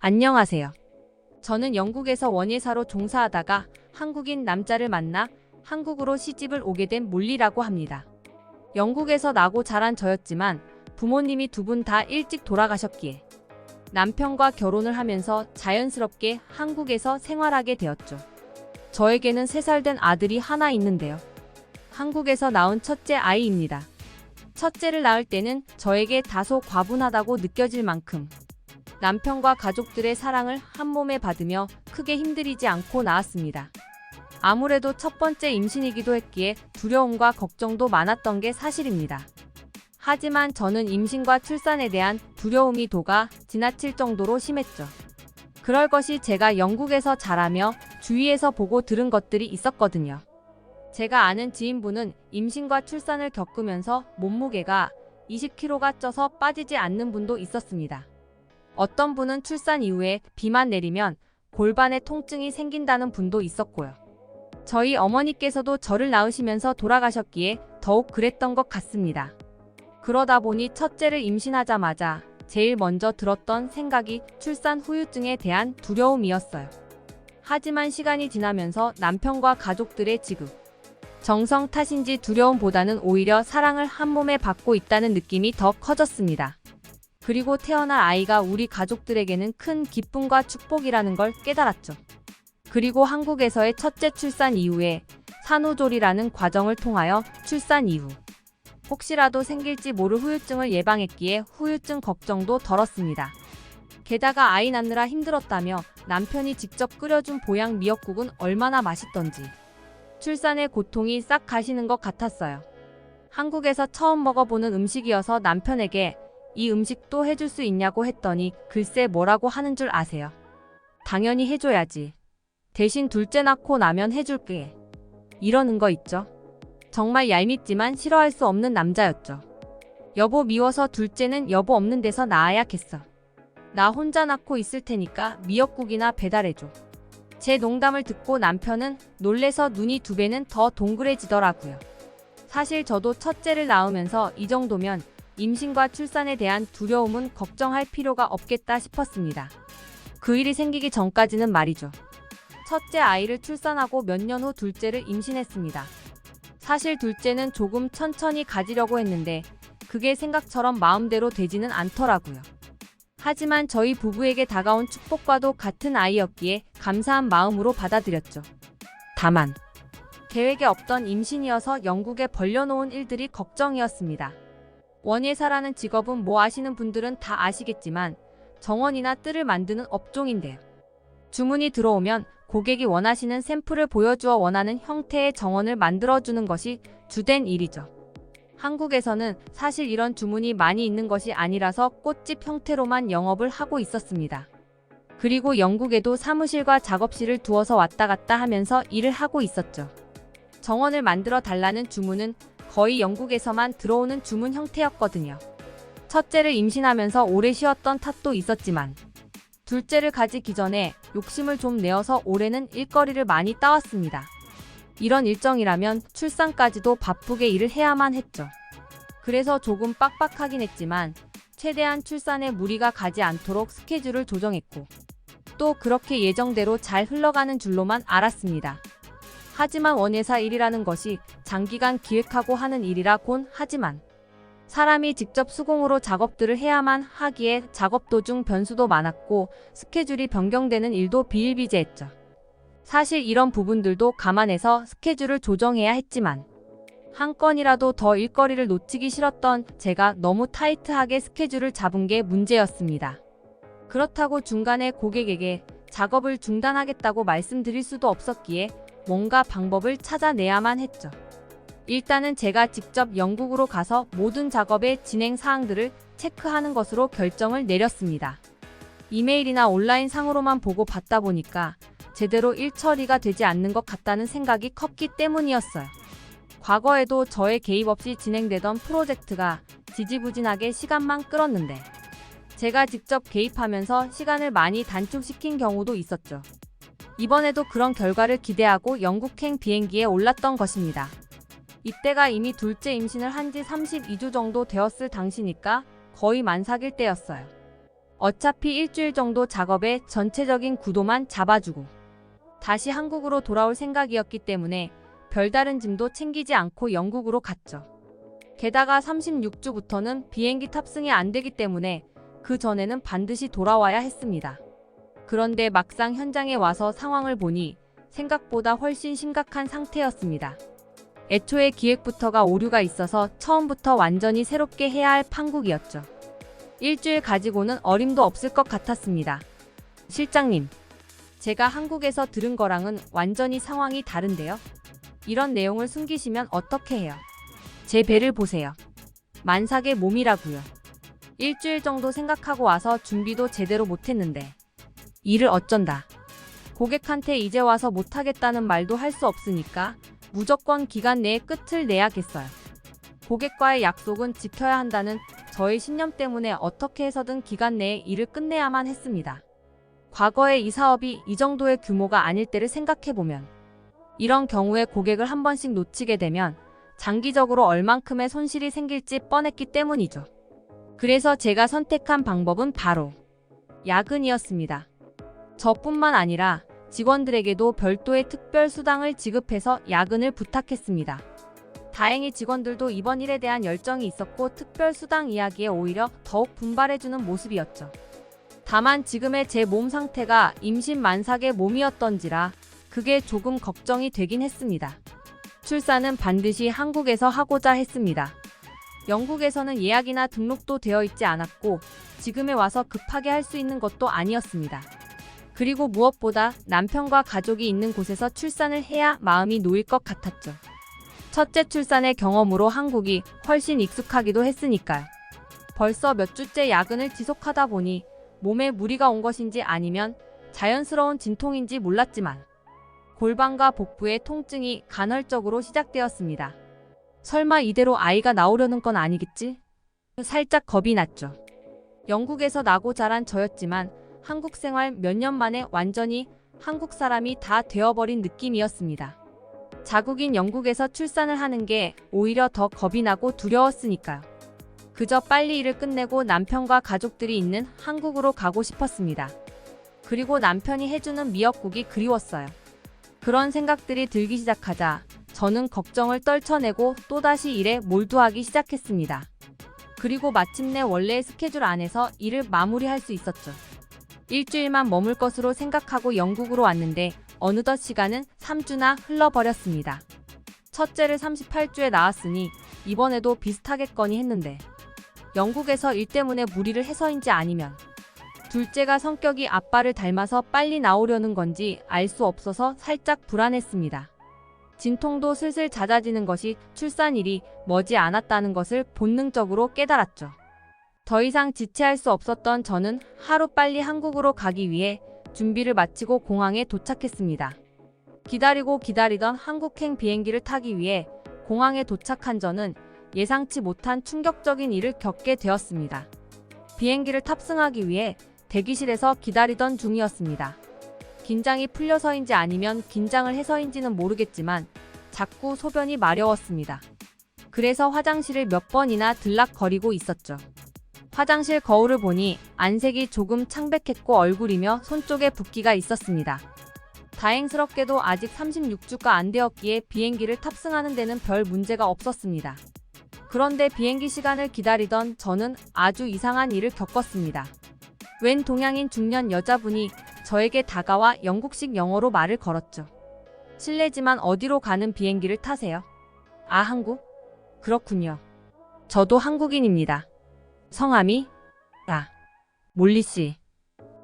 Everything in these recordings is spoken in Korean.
안녕하세요. 저는 영국에서 원예사로 종사하다가 한국인 남자를 만나 한국으로 시집을 오게 된 몰리라고 합니다. 영국에서 나고 자란 저였지만 부모님이 두 분 다 일찍 돌아가셨기에 남편과 결혼을 하면서 자연스럽게 한국에서 생활하게 되었죠. 저에게는 3살 된 아들이 하나 있는데요. 한국에서 낳은 첫째 아이입니다. 첫째를 낳을 때는 저에게 다소 과분하다고 느껴질 만큼 남편과 가족들의 사랑을 한몸에 받으며 크게 힘들이지 않고 낳았습니다. 아무래도 첫 번째 임신이기도 했기에 두려움과 걱정도 많았던 게 사실입니다. 하지만 저는 임신과 출산에 대한 두려움이 도가 지나칠 정도로 심했죠. 그럴 것이 제가 영국에서 자라며 주위에서 보고 들은 것들이 있었거든요. 제가 아는 지인분은 임신과 출산을 겪으면서 몸무게가 20kg가 쪄서 빠지지 않는 분도 있었습니다. 어떤 분은 출산 이후에 비만 내리면 골반에 통증이 생긴다는 분도 있었고요. 저희 어머니께서도 저를 낳으시면서 돌아가셨기에 더욱 그랬던 것 같습니다. 그러다 보니 첫째를 임신하자마자 제일 먼저 들었던 생각이 출산 후유증에 대한 두려움이었어요. 하지만 시간이 지나면서 남편과 가족들의 지극 정성 탓인지 두려움보다는 오히려 사랑을 한몸에 받고 있다는 느낌이 더 커졌습니다. 그리고 태어날 아이가 우리 가족들에게는 큰 기쁨과 축복이라는 걸 깨달았죠. 그리고 한국에서의 첫째 출산 이후에 산후조리라는 과정을 통하여 출산 이후 혹시라도 생길지 모를 후유증을 예방했기에 후유증 걱정도 덜었습니다. 게다가 아이 낳느라 힘들었다며 남편이 직접 끓여준 보양 미역국은 얼마나 맛있던지 출산의 고통이 싹 가시는 것 같았어요. 한국에서 처음 먹어보는 음식이어서 남편에게 이 음식도 해줄 수 있냐고 했더니 글쎄 뭐라고 하는 줄 아세요? 당연히 해줘야지. 대신 둘째 낳고 나면 해줄게. 이러는 거 있죠? 정말 얄밉지만 싫어할 수 없는 남자였죠. 여보 미워서 둘째는 여보 없는 데서 낳아야겠어. 나 혼자 낳고 있을 테니까 미역국이나 배달해줘. 제 농담을 듣고 남편은 놀래서 눈이 2배는 더 동그래지더라고요. 사실 저도 첫째를 낳으면서 이 정도면 임신과 출산에 대한 두려움은 걱정할 필요가 없겠다 싶었습니다. 그 일이 생기기 전까지는 말이죠. 첫째 아이를 출산하고 몇 년 후 둘째를 임신했습니다. 사실 둘째는 조금 천천히 가지려고 했는데 그게 생각처럼 마음대로 되지는 않더라고요. 하지만 저희 부부에게 다가온 축복과도 같은 아이였기에 감사한 마음으로 받아들였죠. 다만 계획에 없던 임신이어서 영국에 벌려놓은 일들이 걱정이었습니다. 원예사라는 직업은 뭐 아시는 분들은 다 아시겠지만 정원이나 뜰을 만드는 업종인데요. 주문이 들어오면 고객이 원하시는 샘플을 보여주어 원하는 형태의 정원을 만들어주는 것이 주된 일이죠. 한국에서는 사실 이런 주문이 많이 있는 것이 아니라서 꽃집 형태로만 영업을 하고 있었습니다. 그리고 영국에도 사무실과 작업실을 두어서 왔다 갔다 하면서 일을 하고 있었죠. 정원을 만들어 달라는 주문은 거의 영국에서만 들어오는 주문 형태였거든요. 첫째를 임신하면서 오래 쉬었던 탓도 있었지만 둘째를 가지기 전에 욕심을 좀 내어서 올해는 일거리를 많이 따왔습니다. 이런 일정이라면 출산까지도 바쁘게 일을 해야만 했죠. 그래서 조금 빡빡하긴 했지만 최대한 출산에 무리가 가지 않도록 스케줄을 조정했고 또 그렇게 예정대로 잘 흘러가는 줄로만 알았습니다. 하지만 원예사 일이라는 것이 장기간 기획하고 하는 일이라곤 하지만 사람이 직접 수공으로 작업들을 해야만 하기에 작업 도중 변수도 많았고 스케줄이 변경되는 일도 비일비재했죠. 사실 이런 부분들도 감안해서 스케줄을 조정해야 했지만 한 건이라도 더 일거리를 놓치기 싫었던 제가 너무 타이트하게 스케줄을 잡은 게 문제였습니다. 그렇다고 중간에 고객에게 작업을 중단하겠다고 말씀드릴 수도 없었기에 뭔가 방법을 찾아내야만 했죠. 일단은 제가 직접 영국으로 가서 모든 작업의 진행 사항들을 체크하는 것으로 결정을 내렸습니다. 이메일이나 온라인 상으로만 보고 받다 보니까 제대로 일 처리가 되지 않는 것 같다는 생각이 컸기 때문이었어요. 과거에도 저의 개입 없이 진행되던 프로젝트가 지지부진하게 시간만 끌었는데 제가 직접 개입하면서 시간을 많이 단축시킨 경우도 있었죠. 이번에도 그런 결과를 기대하고 영국행 비행기에 올랐던 것입니다. 이때가 이미 둘째 임신을 한 지 32주 정도 되었을 당시니까 거의 만삭일 때였어요. 어차피 일주일 정도 작업의 전체적인 구도만 잡아주고 다시 한국으로 돌아올 생각이었기 때문에 별다른 짐도 챙기지 않고 영국으로 갔죠. 게다가 36주부터는 비행기 탑승이 안 되기 때문에 그 전에는 반드시 돌아와야 했습니다. 그런데 막상 현장에 와서 상황을 보니 생각보다 훨씬 심각한 상태였습니다. 애초에 기획부터가 오류가 있어서 처음부터 완전히 새롭게 해야 할 판국이었죠. 일주일 가지고는 어림도 없을 것 같았습니다. 실장님, 제가 한국에서 들은 거랑은 완전히 상황이 다른데요. 이런 내용을 숨기시면 어떻게 해요? 제 배를 보세요. 만삭의 몸이라고요. 일주일 정도 생각하고 와서 준비도 제대로 못했는데 일을 어쩐다. 고객한테 이제 와서 못하겠다는 말도 할 수 없으니까 무조건 기간 내에 끝을 내야겠어요. 고객과의 약속은 지켜야 한다는 저의 신념 때문에 어떻게 해서든 기간 내에 일을 끝내야만 했습니다. 과거에 이 사업이 이 정도의 규모가 아닐 때를 생각해보면 이런 경우에 고객을 한 번씩 놓치게 되면 장기적으로 얼만큼의 손실이 생길지 뻔했기 때문이죠. 그래서 제가 선택한 방법은 바로 야근이었습니다. 저뿐만 아니라 직원들에게도 별도의 특별 수당을 지급해서 야근을 부탁했습니다. 다행히 직원들도 이번 일에 대한 열정이 있었고 특별 수당 이야기에 오히려 더욱 분발해주는 모습이었죠. 다만 지금의 제 몸 상태가 임신 만삭의 몸이었던지라 그게 조금 걱정이 되긴 했습니다. 출산은 반드시 한국에서 하고자 했습니다. 영국에서는 예약이나 등록도 되어 있지 않았고 지금에 와서 급하게 할 수 있는 것도 아니었습니다. 그리고 무엇보다 남편과 가족이 있는 곳에서 출산을 해야 마음이 놓일 것 같았죠. 첫째 출산의 경험으로 한국이 훨씬 익숙하기도 했으니까요. 벌써 몇 주째 야근을 지속하다 보니 몸에 무리가 온 것인지 아니면 자연스러운 진통인지 몰랐지만 골반과 복부의 통증이 간헐적으로 시작되었습니다. 설마 이대로 아이가 나오려는 건 아니겠지? 살짝 겁이 났죠. 영국에서 나고 자란 저였지만 한국 생활 몇 년 만에 완전히 한국 사람이 다 되어버린 느낌이었습니다. 자국인 영국에서 출산을 하는 게 오히려 더 겁이 나고 두려웠으니까요. 그저 빨리 일을 끝내고 남편과 가족들이 있는 한국으로 가고 싶었습니다. 그리고 남편이 해주는 미역국이 그리웠어요. 그런 생각들이 들기 시작하자 저는 걱정을 떨쳐내고 또다시 일에 몰두하기 시작했습니다. 그리고 마침내 원래의 스케줄 안에서 일을 마무리할 수 있었죠. 일주일만 머물 것으로 생각하고 영국으로 왔는데 어느덧 시간은 3주나 흘러버렸습니다. 첫째를 38주에 낳았으니 이번에도 비슷하겠거니 했는데 영국에서 일 때문에 무리를 해서인지 아니면 둘째가 성격이 아빠를 닮아서 빨리 나오려는 건지 알 수 없어서 살짝 불안했습니다. 진통도 슬슬 잦아지는 것이 출산일이 머지 않았다는 것을 본능적으로 깨달았죠. 더 이상 지체할 수 없었던 저는 하루빨리 한국으로 가기 위해 준비를 마치고 공항에 도착했습니다. 기다리고 기다리던 한국행 비행기를 타기 위해 공항에 도착한 저는 예상치 못한 충격적인 일을 겪게 되었습니다. 비행기를 탑승하기 위해 대기실에서 기다리던 중이었습니다. 긴장이 풀려서인지 아니면 긴장을 해서인지는 모르겠지만 자꾸 소변이 마려웠습니다. 그래서 화장실을 몇 번이나 들락거리고 있었죠. 화장실 거울을 보니 안색이 조금 창백했고 얼굴이며 손 쪽에 붓기가 있었습니다. 다행스럽게도 아직 36주가 안 되었기에 비행기를 탑승하는 데는 별 문제가 없었습니다. 그런데 비행기 시간을 기다리던 저는 아주 이상한 일을 겪었습니다. 웬 동양인 중년 여자분이 저에게 다가와 영국식 영어로 말을 걸었죠. 실례지만 어디로 가는 비행기를 타세요? 아, 한국? 그렇군요. 저도 한국인입니다. 성함이? 몰리씨.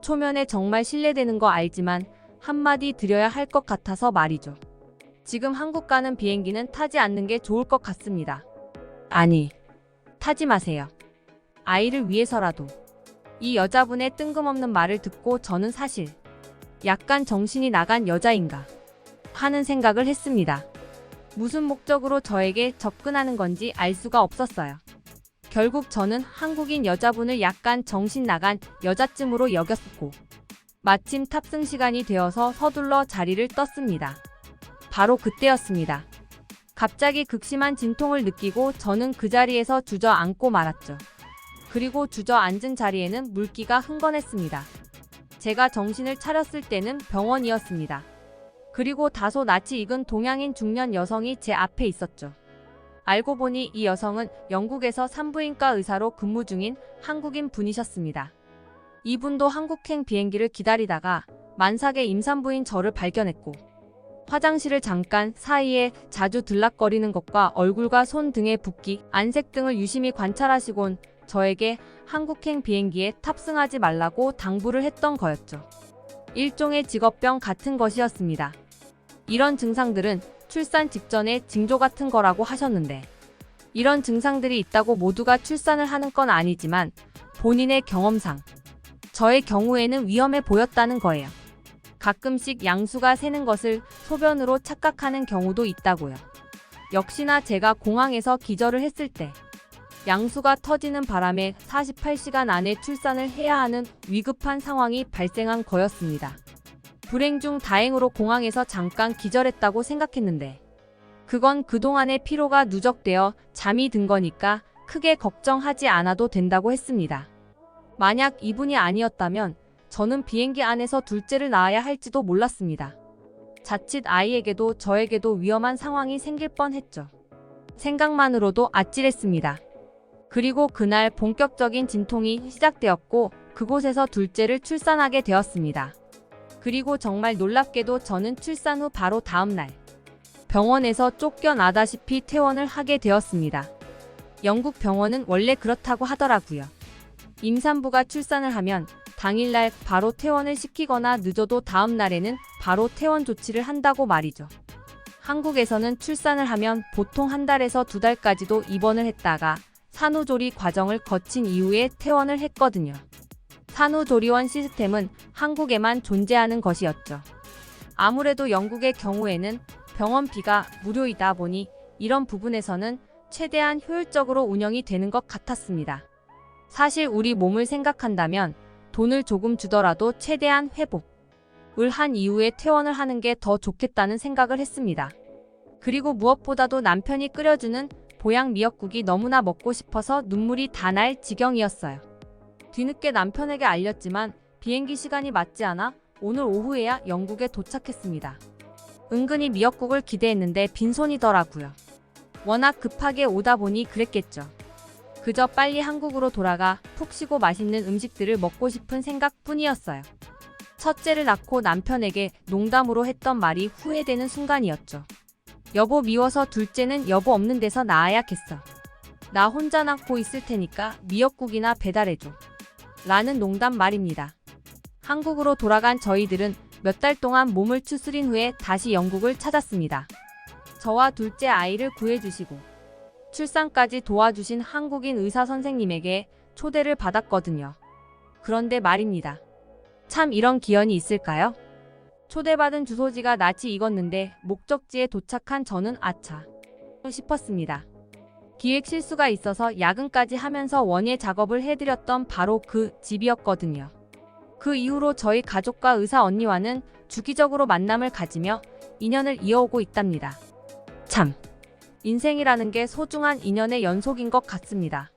초면에 정말 실례되는 거 알지만 한마디 드려야 할 것 같아서 말이죠. 지금 한국 가는 비행기는 타지 않는 게 좋을 것 같습니다. 아니, 타지 마세요. 아이를 위해서라도. 이 여자분의 뜬금없는 말을 듣고 저는 사실 약간 정신이 나간 여자인가 하는 생각을 했습니다. 무슨 목적으로 저에게 접근하는 건지 알 수가 없었어요. 결국 저는 한국인 여자분을 약간 정신 나간 여자쯤으로 여겼고 마침 탑승 시간이 되어서 서둘러 자리를 떴습니다. 바로 그때였습니다. 갑자기 극심한 진통을 느끼고 저는 그 자리에서 주저앉고 말았죠. 그리고 주저앉은 자리에는 물기가 흥건했습니다. 제가 정신을 차렸을 때는 병원이었습니다. 그리고 다소 낯이 익은 동양인 중년 여성이 제 앞에 있었죠. 알고 보니 이 여성은 영국에서 산부인과 의사로 근무 중인 한국인 분이셨습니다. 이분도 한국행 비행기를 기다리다가 만삭의 임산부인 저를 발견했고 화장실을 잠깐 사이에 자주 들락거리는 것과 얼굴과 손 등의 붓기, 안색 등을 유심히 관찰하시곤 저에게 한국행 비행기에 탑승하지 말라고 당부를 했던 거였죠. 일종의 직업병 같은 것이었습니다. 이런 증상들은 출산 직전의 징조 같은 거라고 하셨는데 이런 증상들이 있다고 모두가 출산을 하는 건 아니지만 본인의 경험상 저의 경우에는 위험해 보였다는 거예요. 가끔씩 양수가 새는 것을 소변으로 착각하는 경우도 있다고요. 역시나 제가 공항에서 기절을 했을 때 양수가 터지는 바람에 48시간 안에 출산을 해야 하는 위급한 상황이 발생한 거였습니다. 불행 중 다행으로 공항에서 잠깐 기절했다고 생각했는데 그건 그동안의 피로가 누적되어 잠이 든 거니까 크게 걱정하지 않아도 된다고 했습니다. 만약 이분이 아니었다면 저는 비행기 안에서 둘째를 낳아야 할지도 몰랐습니다. 자칫 아이에게도 저에게도 위험한 상황이 생길 뻔했죠. 생각만으로도 아찔했습니다. 그리고 그날 본격적인 진통이 시작되었고 그곳에서 둘째를 출산하게 되었습니다. 그리고 정말 놀랍게도 저는 출산 후 바로 다음 날 병원에서 쫓겨나다시피 퇴원을 하게 되었습니다. 영국 병원은 원래 그렇다고 하더라고요. 임산부가 출산을 하면 당일날 바로 퇴원을 시키거나 늦어도 다음 날에는 바로 퇴원 조치를 한다고 말이죠. 한국에서는 출산을 하면 보통 한 달에서 두 달까지도 입원을 했다가 산후조리 과정을 거친 이후에 퇴원을 했거든요. 산후조리원 시스템은 한국에만 존재하는 것이었죠. 아무래도 영국의 경우에는 병원비가 무료이다 보니 이런 부분에서는 최대한 효율적으로 운영이 되는 것 같았습니다. 사실 우리 몸을 생각한다면 돈을 조금 주더라도 최대한 회복을 한 이후에 퇴원을 하는 게 더 좋겠다는 생각을 했습니다. 그리고 무엇보다도 남편이 끓여주는 보양 미역국이 너무나 먹고 싶어서 눈물이 다 날 지경이었어요. 뒤늦게 남편에게 알렸지만 비행기 시간이 맞지 않아 오늘 오후에야 영국에 도착했습니다. 은근히 미역국을 기대했는데 빈손이더라고요. 워낙 급하게 오다 보니 그랬겠죠. 그저 빨리 한국으로 돌아가 푹 쉬고 맛있는 음식들을 먹고 싶은 생각뿐이었어요. 첫째를 낳고 남편에게 농담으로 했던 말이 후회되는 순간이었죠. 여보 미워서 둘째는 여보 없는 데서 낳아야겠어. 나 혼자 낳고 있을 테니까 미역국이나 배달해줘. 라는 농담 말입니다. 한국으로 돌아간 저희들은 몇 달 동안 몸을 추스린 후에 다시 영국을 찾았습니다. 저와 둘째 아이를 구해주시고 출산까지 도와주신 한국인 의사 선생님에게 초대를 받았거든요. 그런데 말입니다. 참 이런 기연이 있을까요? 초대받은 주소지가 낯이 익었는데 목적지에 도착한 저는 아차 싶었습니다. 기획 실수가 있어서 야근까지 하면서 원예 작업을 해드렸던 바로 그 집이었거든요. 그 이후로 저희 가족과 의사 언니와는 주기적으로 만남을 가지며 인연을 이어오고 있답니다. 참, 인생이라는 게 소중한 인연의 연속인 것 같습니다.